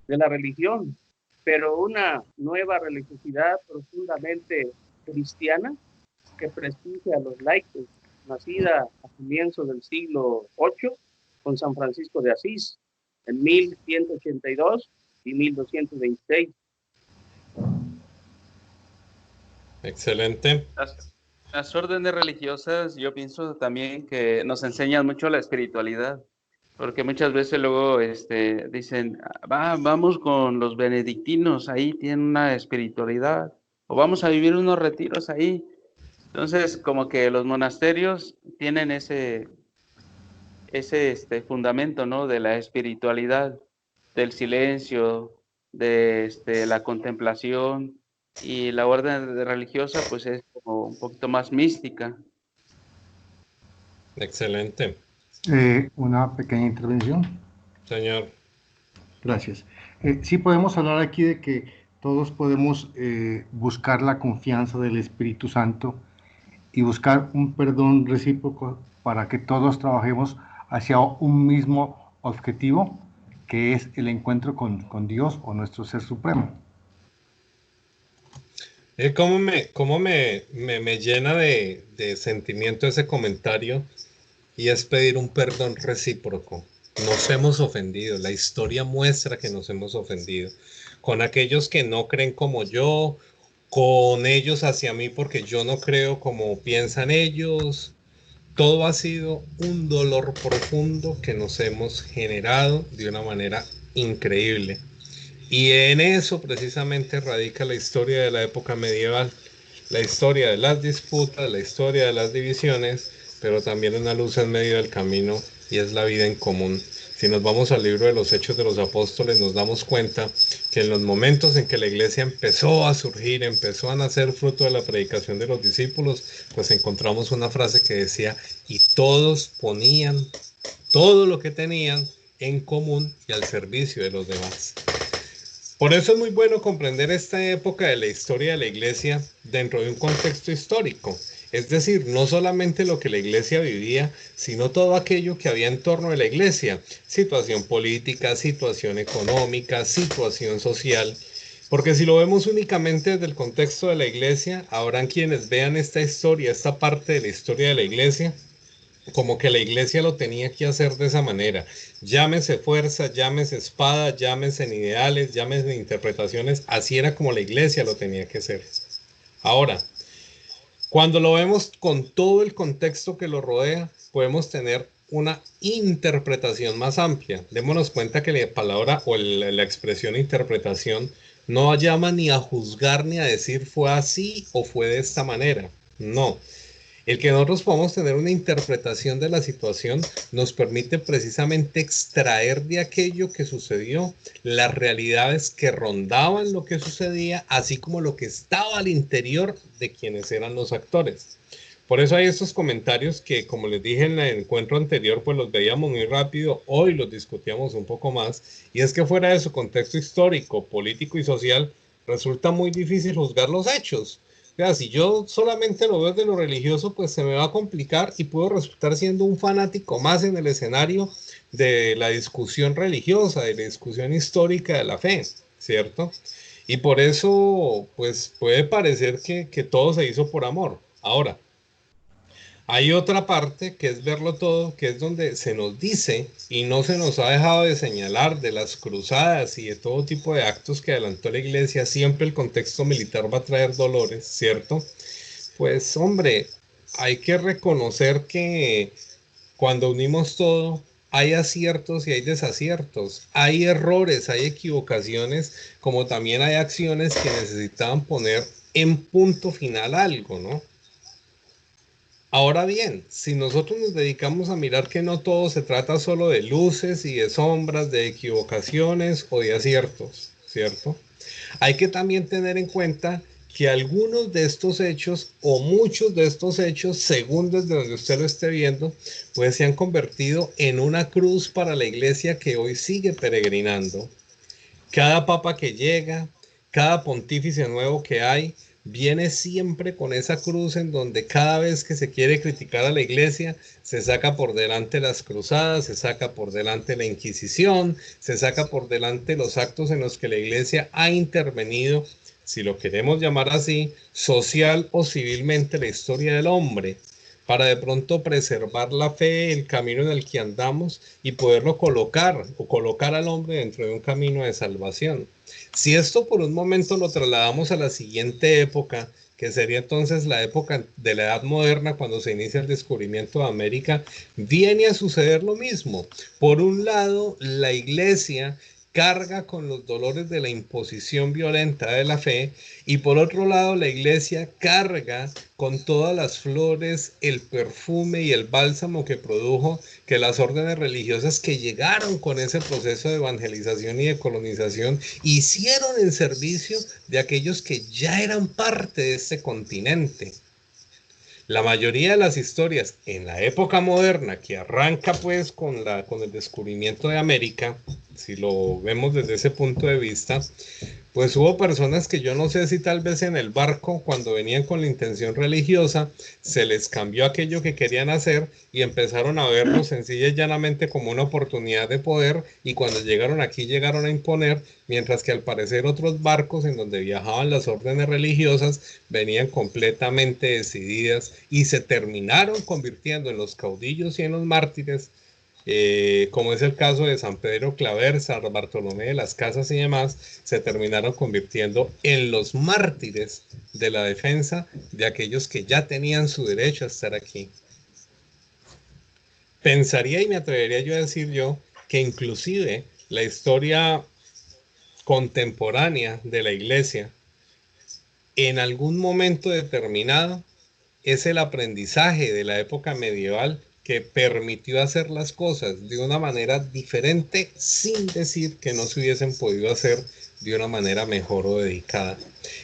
de la religión, pero una nueva religiosidad profundamente cristiana que prestigia a los laicos, nacida a comienzos del siglo VIII con San Francisco de Asís en 1182 y 1226. Excelente. Las órdenes religiosas, yo pienso también que nos enseñan mucho la espiritualidad, porque muchas veces luego dicen, vamos con los benedictinos, ahí tienen una espiritualidad, o vamos a vivir unos retiros ahí. Entonces, como que los monasterios tienen ese fundamento, ¿no? De la espiritualidad, del silencio, de la contemplación, y la orden religiosa pues es como un poquito más mística. Excelente. Una pequeña intervención. Señor. Gracias. Sí podemos hablar aquí de que todos podemos buscar la confianza del Espíritu Santo y buscar un perdón recíproco para que todos trabajemos hacia un mismo objetivo, que es el encuentro con Dios o nuestro Ser Supremo. ¿Cómo me llena de sentimiento ese comentario? Y es pedir un perdón recíproco. Nos hemos ofendido, la historia muestra que nos hemos ofendido. Con aquellos que no creen como yo, con ellos hacia mí porque yo no creo como piensan ellos. Todo ha sido un dolor profundo que nos hemos generado de una manera increíble. Y en eso precisamente radica la historia de la época medieval, la historia de las disputas, la historia de las divisiones, pero también una luz en medio del camino, y es la vida en común. Si nos vamos al libro de los Hechos de los Apóstoles, nos damos cuenta que en los momentos en que la iglesia empezó a surgir, empezó a nacer fruto de la predicación de los discípulos, pues encontramos una frase que decía, y todos ponían todo lo que tenían en común y al servicio de los demás. Por eso es muy bueno comprender esta época de la historia de la iglesia dentro de un contexto histórico. Es decir, no solamente lo que la iglesia vivía, sino todo aquello que había en torno de la iglesia. Situación política, situación económica, situación social. Porque si lo vemos únicamente desde el contexto de la iglesia, habrán quienes vean esta historia, esta parte de la historia de la iglesia, como que la iglesia lo tenía que hacer de esa manera. Llámese fuerza, llámese espada, llámese en ideales, llámese en interpretaciones. Así era como la iglesia lo tenía que hacer. Ahora, cuando lo vemos con todo el contexto que lo rodea, podemos tener una interpretación más amplia. Démonos cuenta que la palabra o la expresión interpretación no llama ni a juzgar ni a decir fue así o fue de esta manera. No. El que nosotros podamos tener una interpretación de la situación nos permite precisamente extraer de aquello que sucedió las realidades que rondaban lo que sucedía, así como lo que estaba al interior de quienes eran los actores. Por eso hay estos comentarios que, como les dije en el encuentro anterior, pues los veíamos muy rápido, hoy los discutíamos un poco más, y es que fuera de su contexto histórico, político y social, resulta muy difícil juzgar los hechos. O sea, si yo solamente lo veo de lo religioso, pues se me va a complicar y puedo resultar siendo un fanático más en el escenario de la discusión religiosa, de la discusión histórica de la fe, ¿cierto? Y por eso, pues puede parecer que todo se hizo por amor. Ahora, hay otra parte que es verlo todo, que es donde se nos dice y no se nos ha dejado de señalar de las cruzadas y de todo tipo de actos que adelantó la iglesia. Siempre el contexto militar va a traer dolores, ¿cierto? Pues hombre, hay que reconocer que cuando unimos todo, hay aciertos y hay desaciertos, hay errores, hay equivocaciones, como también hay acciones que necesitaban poner en punto final algo, ¿no? Ahora bien, si nosotros nos dedicamos a mirar que no todo se trata solo de luces y de sombras, de equivocaciones o de aciertos, ¿cierto? Hay que también tener en cuenta que algunos de estos hechos o muchos de estos hechos, según desde donde usted lo esté viendo, pues se han convertido en una cruz para la iglesia que hoy sigue peregrinando. Cada papa que llega, cada pontífice nuevo que hay, viene siempre con esa cruz en donde cada vez que se quiere criticar a la iglesia, se saca por delante las cruzadas, se saca por delante la Inquisición, se saca por delante los actos en los que la iglesia ha intervenido, si lo queremos llamar así, social o civilmente la historia del hombre, para de pronto preservar la fe, el camino en el que andamos y poderlo colocar o colocar al hombre dentro de un camino de salvación. Si esto por un momento lo trasladamos a la siguiente época, que sería entonces la época de la Edad Moderna, cuando se inicia el descubrimiento de América, viene a suceder lo mismo. Por un lado, la iglesia carga con los dolores de la imposición violenta de la fe, y por otro lado la iglesia carga con todas las flores, el perfume y el bálsamo que produjo que las órdenes religiosas que llegaron con ese proceso de evangelización y de colonización hicieron en servicio de aquellos que ya eran parte de este continente. La mayoría de las historias en la época moderna, que arranca pues con el descubrimiento de América, si lo vemos desde ese punto de vista, pues hubo personas que yo no sé si tal vez en el barco, cuando venían con la intención religiosa, se les cambió aquello que querían hacer y empezaron a verlo sencilla y llanamente como una oportunidad de poder, y cuando llegaron aquí llegaron a imponer, mientras que al parecer otros barcos en donde viajaban las órdenes religiosas venían completamente decididas y se terminaron convirtiendo en los caudillos y en los mártires, como es el caso de San Pedro Claver, San Bartolomé de las Casas y demás, se terminaron convirtiendo en los mártires de la defensa de aquellos que ya tenían su derecho a estar aquí. Pensaría y me atrevería yo a decir que inclusive la historia contemporánea de la iglesia en algún momento determinado es el aprendizaje de la época medieval que permitió hacer las cosas de una manera diferente, sin decir que no se hubiesen podido hacer de una manera mejor o dedicada.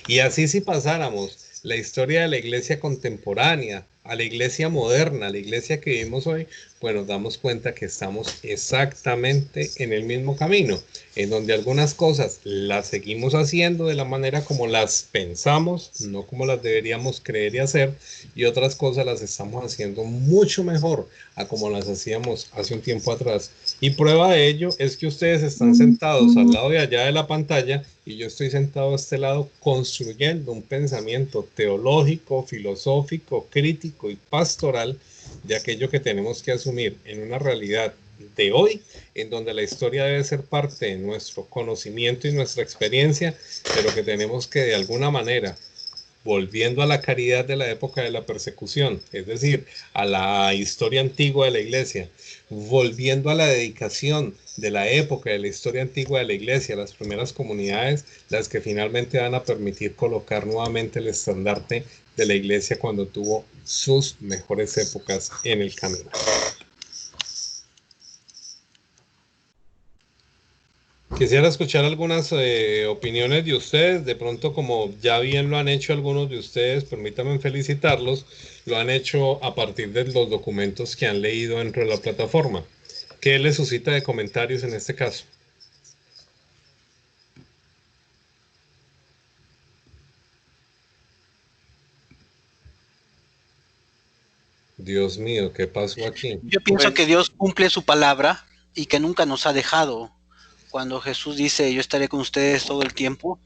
Y así, si pasáramos la historia de la iglesia contemporánea a la iglesia moderna, a la iglesia que vivimos hoy, pues nos damos cuenta que estamos exactamente en el mismo camino, en donde algunas cosas las seguimos haciendo de la manera como las pensamos, no como las deberíamos creer y hacer, y otras cosas las estamos haciendo mucho mejor a como las hacíamos hace un tiempo atrás. Y prueba de ello es que ustedes están sentados al lado de allá de la pantalla y yo estoy sentado a este lado construyendo un pensamiento teológico, filosófico, crítico y pastoral de aquello que tenemos que asumir en una realidad de hoy, en donde la historia debe ser parte de nuestro conocimiento y nuestra experiencia, pero que tenemos que de alguna manera, volviendo a la caridad de la época de la persecución, es decir, a la historia antigua de la iglesia, volviendo a la dedicación de la época de la historia antigua de la iglesia, las primeras comunidades, las que finalmente van a permitir colocar nuevamente el estandarte de la iglesia cuando tuvo sus mejores épocas en el camino. Quisiera escuchar algunas opiniones de ustedes. De pronto, como ya bien lo han hecho algunos de ustedes, permítanme felicitarlos, lo han hecho a partir de los documentos que han leído dentro de la plataforma. ¿Qué les suscita de comentarios en este caso? Dios mío, ¿qué pasó aquí? Yo pienso que Dios cumple su palabra y que nunca nos ha dejado. Cuando Jesús dice, yo estaré con ustedes todo el tiempo,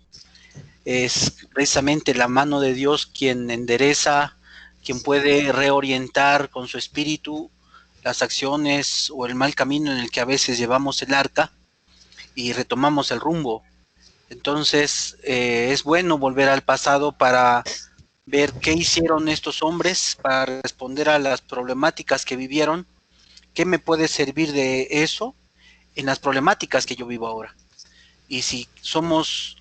es precisamente la mano de Dios quien endereza, quien puede reorientar con su espíritu las acciones o el mal camino en el que a veces llevamos el arca y retomamos el rumbo. Entonces, es bueno volver al pasado para ver qué hicieron estos hombres, para responder a las problemáticas que vivieron, qué me puede servir de eso en las problemáticas que yo vivo ahora. Y si somos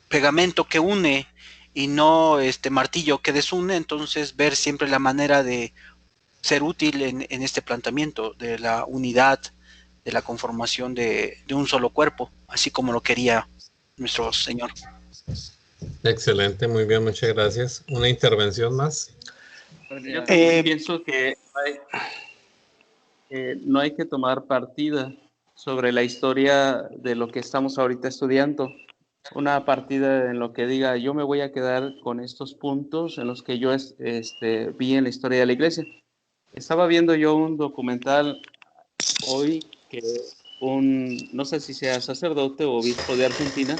pegamento que une y no martillo que desune, entonces ver siempre la manera de ser útil en este planteamiento de la unidad, de la conformación de un solo cuerpo, así como lo quería nuestro Señor. Excelente, muy bien, muchas gracias. ¿Una intervención más? Yo pienso que no hay que tomar partida sobre la historia de lo que estamos ahorita estudiando. Una partida en lo que diga, yo me voy a quedar con estos puntos en los que yo vi en la historia de la iglesia. Estaba viendo yo un documental hoy que no sé si sea sacerdote o obispo de Argentina,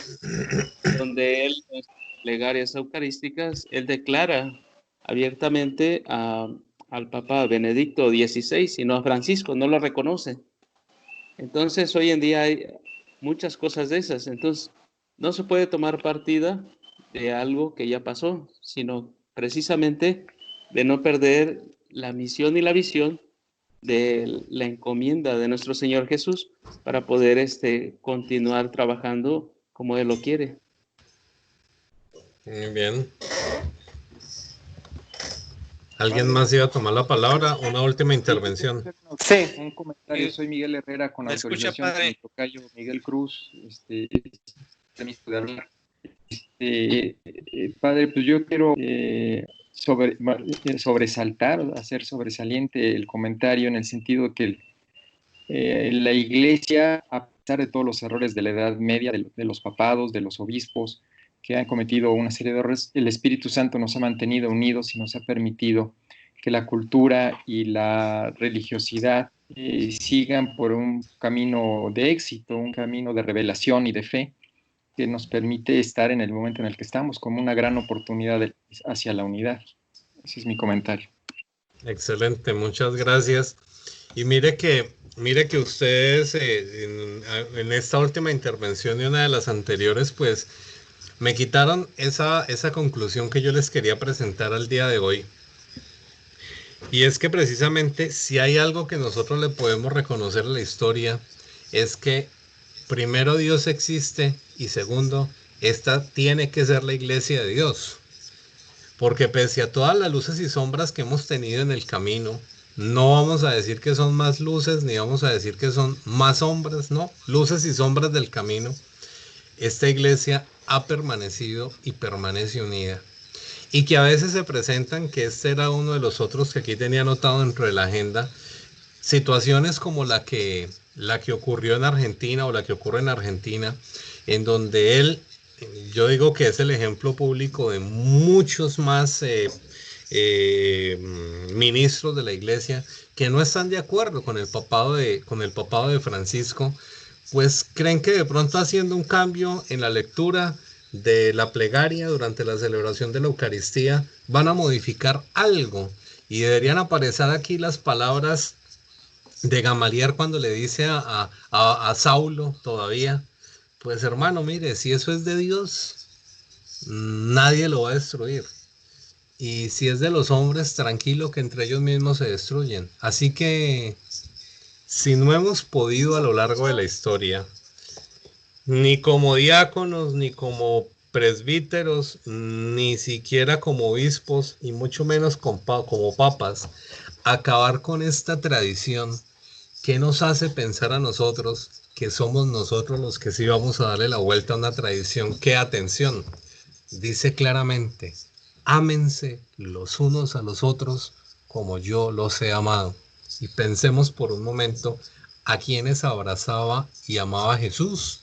donde él, en plegarias eucarísticas, él declara abiertamente al Papa Benedicto XVI, sino a Francisco, no lo reconoce. Entonces, hoy en día hay muchas cosas de esas. Entonces, no se puede tomar partida de algo que ya pasó, sino precisamente de no perder la misión y la visión de la encomienda de nuestro Señor Jesús para poder continuar trabajando como Él lo quiere. Muy bien. ¿Alguien más iba a tomar la palabra? Una última intervención. Sí. Un comentario. Soy Miguel Herrera, con autorización de mi tocayo Miguel Cruz. Permiso de hablar. Padre, pues yo quiero sobresaltar, hacer sobresaliente el comentario en el sentido que la Iglesia, a pesar de todos los errores de la Edad Media, de los papados, de los obispos, que han cometido una serie de errores, el Espíritu Santo nos ha mantenido unidos y nos ha permitido que la cultura y la religiosidad sigan por un camino de éxito, un camino de revelación y de fe, que nos permite estar en el momento en el que estamos, como una gran oportunidad hacia la unidad. Ese es mi comentario. Excelente, muchas gracias. Y mire que ustedes en esta última intervención y una de las anteriores, pues me quitaron esa conclusión que yo les quería presentar al día de hoy. Y es que precisamente si hay algo que nosotros le podemos reconocer a la historia, es que primero Dios existe y segundo, esta tiene que ser la iglesia de Dios. Porque pese a todas las luces y sombras que hemos tenido en el camino, no vamos a decir que son más luces, ni vamos a decir que son más sombras, no, luces y sombras del camino. Esta iglesia ha permanecido y permanece unida. Y que a veces se presentan, que este era uno de los otros que aquí tenía anotado dentro de la agenda, situaciones como la que ocurrió en Argentina o la que ocurre en Argentina, en donde yo digo que es el ejemplo público de muchos más ministros de la iglesia que no están de acuerdo con el papado de Francisco, pues creen que de pronto haciendo un cambio en la lectura de la plegaria durante la celebración de la Eucaristía van a modificar algo, y deberían aparecer aquí las palabras de Gamaliel cuando le dice a Saulo todavía, pues hermano, mire, si eso es de Dios, nadie lo va a destruir. Y si es de los hombres, tranquilo que entre ellos mismos se destruyen. Así que, si no hemos podido a lo largo de la historia, ni como diáconos, ni como presbíteros, ni siquiera como obispos, y mucho menos como papas, acabar con esta tradición que nos hace pensar a nosotros que somos nosotros los que sí vamos a darle la vuelta a una tradición que, atención, dice claramente, ámense los unos a los otros como yo los he amado. Y pensemos por un momento a quienes abrazaba y amaba Jesús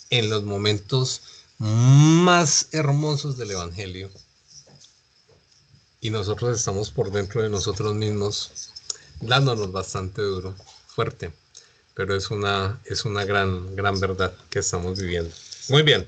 en los momentos más hermosos del Evangelio. Y nosotros estamos por dentro de nosotros mismos, dándonos bastante duro, fuerte. Pero es una gran verdad que estamos viviendo. Muy bien.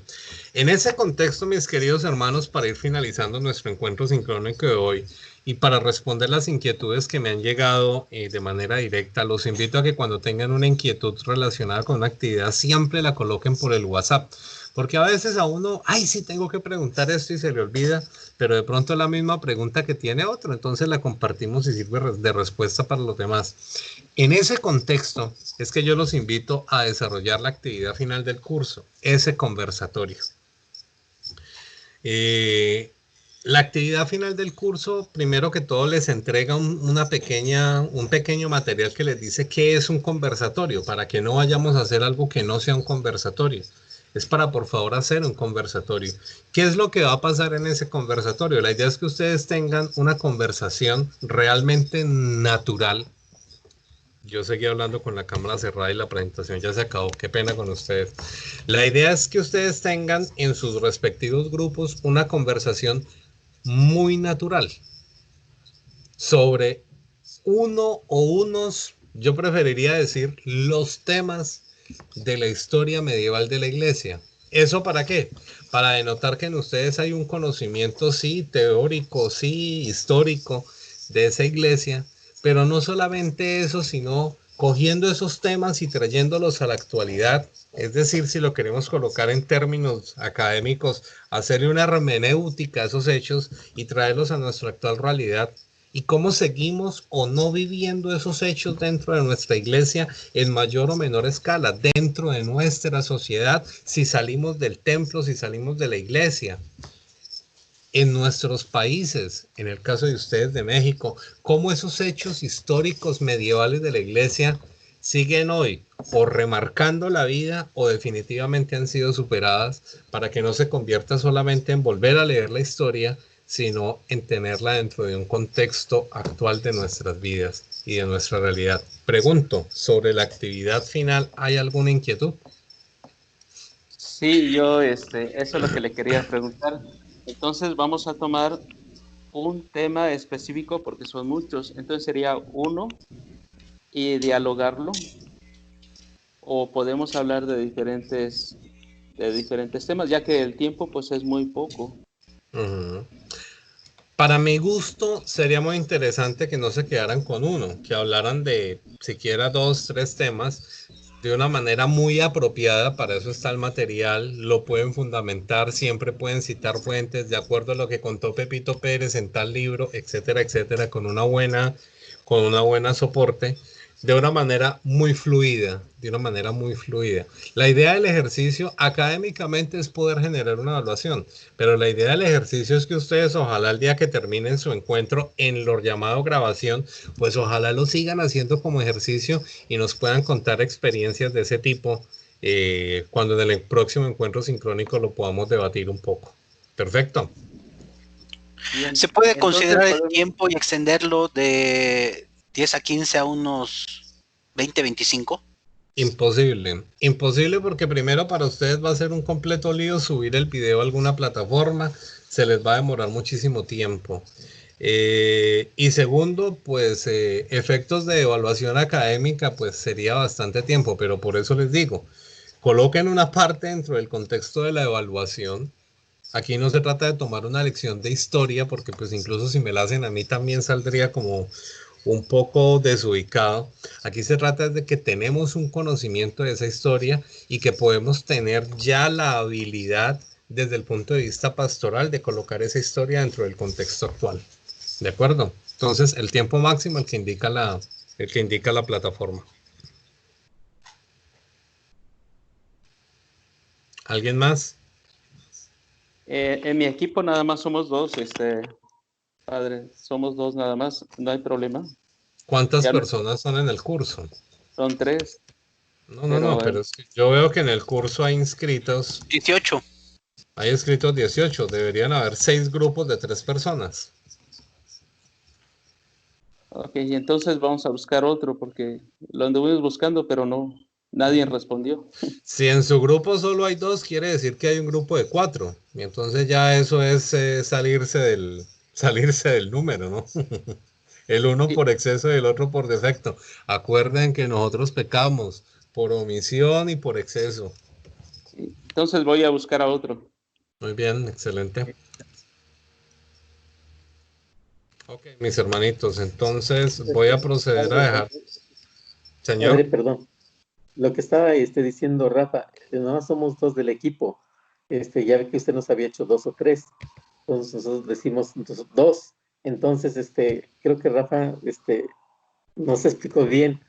En ese contexto, mis queridos hermanos, para ir finalizando nuestro encuentro sincrónico de hoy y para responder las inquietudes que me han llegado de manera directa, los invito a que cuando tengan una inquietud relacionada con una actividad, siempre la coloquen por el WhatsApp. Porque a veces a uno, ay, sí tengo que preguntar esto y se le olvida, pero de pronto es la misma pregunta que tiene otro, entonces la compartimos y sirve de respuesta para los demás. En ese contexto es que yo los invito a desarrollar la actividad final del curso, ese conversatorio. La actividad final del curso, primero que todo, les entrega un pequeño material que les dice qué es un conversatorio, para que no vayamos a hacer algo que no sea un conversatorio. Es para, por favor, hacer un conversatorio. ¿Qué es lo que va a pasar en ese conversatorio? La idea es que ustedes tengan una conversación realmente natural. Yo seguí hablando con la cámara cerrada y la presentación ya se acabó. Qué pena con ustedes. La idea es que ustedes tengan en sus respectivos grupos una conversación muy natural sobre uno o unos, yo preferiría decir, los temas de la historia medieval de la iglesia. ¿Eso para qué? Para denotar que en ustedes hay un conocimiento, sí, teórico, sí, histórico de esa iglesia, pero no solamente eso, sino cogiendo esos temas y trayéndolos a la actualidad. Es decir, si lo queremos colocar en términos académicos, hacerle una hermenéutica a esos hechos y traerlos a nuestra actual realidad. Y cómo seguimos o no viviendo esos hechos dentro de nuestra iglesia en mayor o menor escala, dentro de nuestra sociedad, si salimos del templo, si salimos de la iglesia. En nuestros países, en el caso de ustedes de México, cómo esos hechos históricos medievales de la iglesia siguen hoy o remarcando la vida o definitivamente han sido superadas, para que no se convierta solamente en volver a leer la historia, sino en tenerla dentro de un contexto actual de nuestras vidas y de nuestra realidad. Pregunto, sobre la actividad final, ¿hay alguna inquietud? Sí, yo, eso es lo que le quería preguntar. Entonces vamos a tomar un tema específico porque son muchos. Entonces sería uno y dialogarlo. O podemos hablar de diferentes temas, ya que el tiempo pues es muy poco. Uh-huh. Para mi gusto, sería muy interesante que no se quedaran con uno, que hablaran de siquiera 2, 3 temas de una manera muy apropiada. Para eso está el material, lo pueden fundamentar, siempre pueden citar fuentes de acuerdo a lo que contó Pepito Pérez en tal libro, etcétera, etcétera, con una buena soporte, de una manera muy fluida, La idea del ejercicio académicamente es poder generar una evaluación, pero la idea del ejercicio es que ustedes, ojalá el día que terminen su encuentro en lo llamado grabación, pues ojalá lo sigan haciendo como ejercicio y nos puedan contar experiencias de ese tipo cuando en el próximo encuentro sincrónico lo podamos debatir un poco. Perfecto. Bien. ¿Se puede considerar el tiempo y extenderlo de 10 a 15 a unos 20, 25? Imposible porque primero para ustedes va a ser un completo lío subir el video a alguna plataforma, se les va a demorar muchísimo tiempo. Y segundo, pues efectos de evaluación académica, pues sería bastante tiempo, pero por eso les digo, coloquen una parte dentro del contexto de la evaluación. Aquí no se trata de tomar una lección de historia, porque pues incluso si me la hacen a mí también saldría como un poco desubicado. Aquí se trata de que tenemos un conocimiento de esa historia y que podemos tener ya la habilidad desde el punto de vista pastoral de colocar esa historia dentro del contexto actual. ¿De acuerdo? Entonces, el tiempo máximo el que indica la plataforma. ¿Alguien más? En mi equipo nada más somos dos, padre, somos dos nada más, no hay problema. ¿Cuántas personas son en el curso? Son 3. Pero es que yo veo que en el curso hay inscritos 18. Hay inscritos 18, deberían haber 6 grupos de 3 personas. Ok, entonces vamos a buscar otro porque lo anduvimos buscando, pero no, nadie respondió. Si en su grupo solo hay 2, quiere decir que hay un grupo de 4. Y entonces ya eso es salirse del número, ¿no? El uno por exceso y el otro por defecto. Acuerden que nosotros pecamos por omisión y por exceso. Entonces voy a buscar a otro. Muy bien, excelente. Ok, mis hermanitos, entonces voy a proceder a dejar. Señor. Padre, perdón. Lo que estaba diciendo Rafa, nada más somos 2 del equipo. Ya ve que usted nos había hecho 2 o 3. Entonces nosotros decimos 2. Entonces, creo que Rafa, nos explicó bien.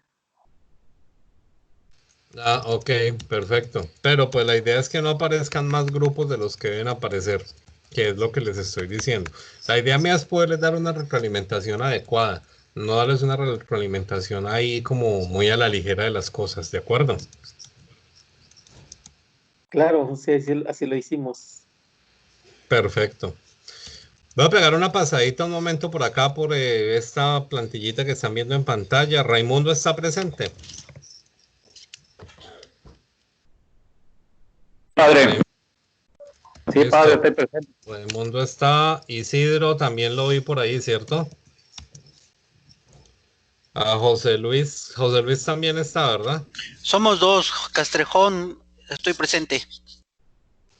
Ah, ok, perfecto. Pero pues la idea es que no aparezcan más grupos de los que deben aparecer, que es lo que les estoy diciendo. La idea mía es poderles dar una retroalimentación adecuada, no darles una retroalimentación ahí como muy a la ligera de las cosas, ¿de acuerdo? Claro, sí, así lo hicimos. Perfecto. Voy a pegar una pasadita un momento por acá por esta plantillita que están viendo en pantalla. Raimundo está presente. Padre. Sí, Listo. padre, estoy presente. Raimundo está. Isidro también lo vi por ahí, ¿cierto? A José Luis también está, ¿verdad? Somos 2, Castrejón, estoy presente.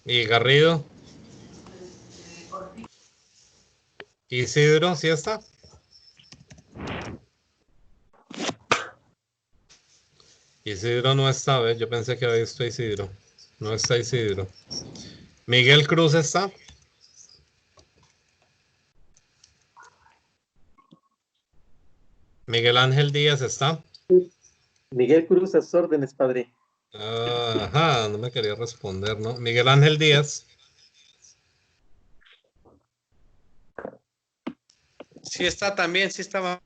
¿Y Garrido? Isidro, ¿sí está? Isidro no está, ¿ves? Yo pensé que había visto a Isidro. No está Isidro. ¿Miguel Cruz está? ¿Miguel Ángel Díaz está? Miguel Cruz, a sus órdenes, padre. Ajá, no me quería responder, ¿no? Miguel Ángel Díaz. Sí está también, sí estaba.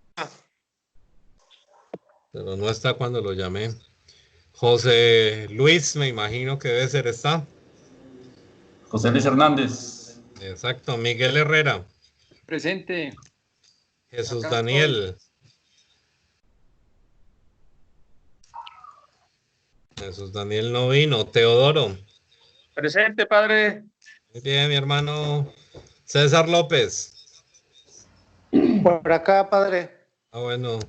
Pero no está cuando lo llamé. José Luis, me imagino que debe ser, ¿está? José Luis Hernández. Exacto. Miguel Herrera. Presente. Jesús Acá Daniel. Jesús Daniel no vino. Teodoro. Presente, padre. Muy bien, mi hermano. César López. Por acá, padre. Ah, bueno.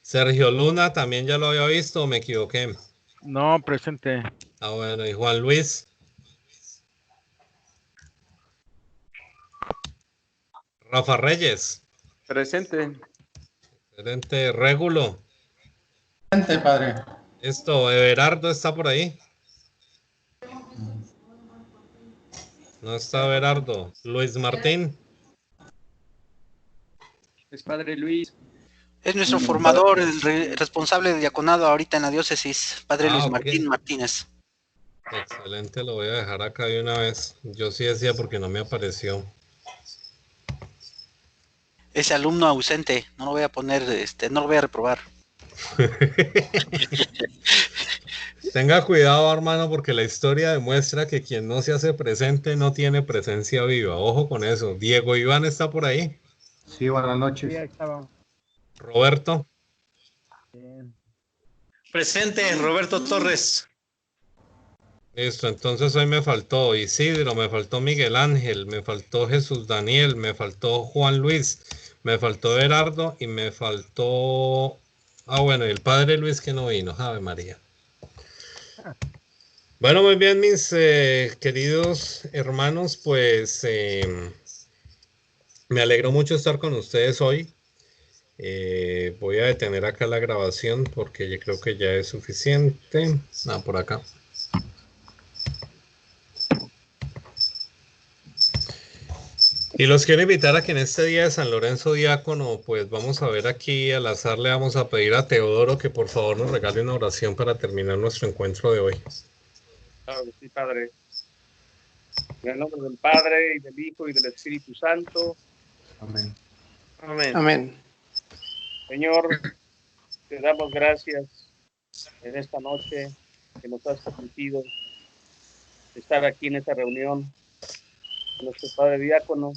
Sergio Luna, también ya lo había visto, ¿o me equivoqué? No, presente. Ah, bueno. ¿Y Juan Luis? Rafa Reyes. Presente. Excelente. Régulo. Presente, padre. Everardo está por ahí. No está Everardo. Luis Martín. Es padre Luis. Es nuestro formador, el responsable de diaconado ahorita en la diócesis, padre Luis ok. Martín Martínez. Excelente, lo voy a dejar acá de una vez. Yo sí decía porque no me apareció. Ese alumno ausente, no lo voy a poner, no lo voy a reprobar. Tenga cuidado, hermano, porque la historia demuestra que quien no se hace presente no tiene presencia viva. Ojo con eso. Diego Iván está por ahí. Sí, buenas noches. Sí, ahí estaba. Roberto. Bien. Presente, Roberto Torres. Listo, entonces hoy me faltó Isidro, me faltó Miguel Ángel, me faltó Jesús Daniel, me faltó Juan Luis, me faltó Gerardo y me faltó... Ah, bueno, y el padre Luis que no vino. Ave María. Bueno, muy bien, mis queridos hermanos, pues me alegro mucho estar con ustedes hoy. Voy a detener acá la grabación porque yo creo que ya es suficiente. Por acá. Y los quiero invitar a que en este día de San Lorenzo Diácono, pues vamos a ver aquí al azar, le vamos a pedir a Teodoro que por favor nos regale una oración para terminar nuestro encuentro de hoy. Claro que sí, padre. En el nombre del Padre, y del Hijo, y del Espíritu Santo. Amén. Amén. Amén. Señor, te damos gracias en esta noche que nos has permitido estar aquí en esta reunión con nuestro Padre Diácono,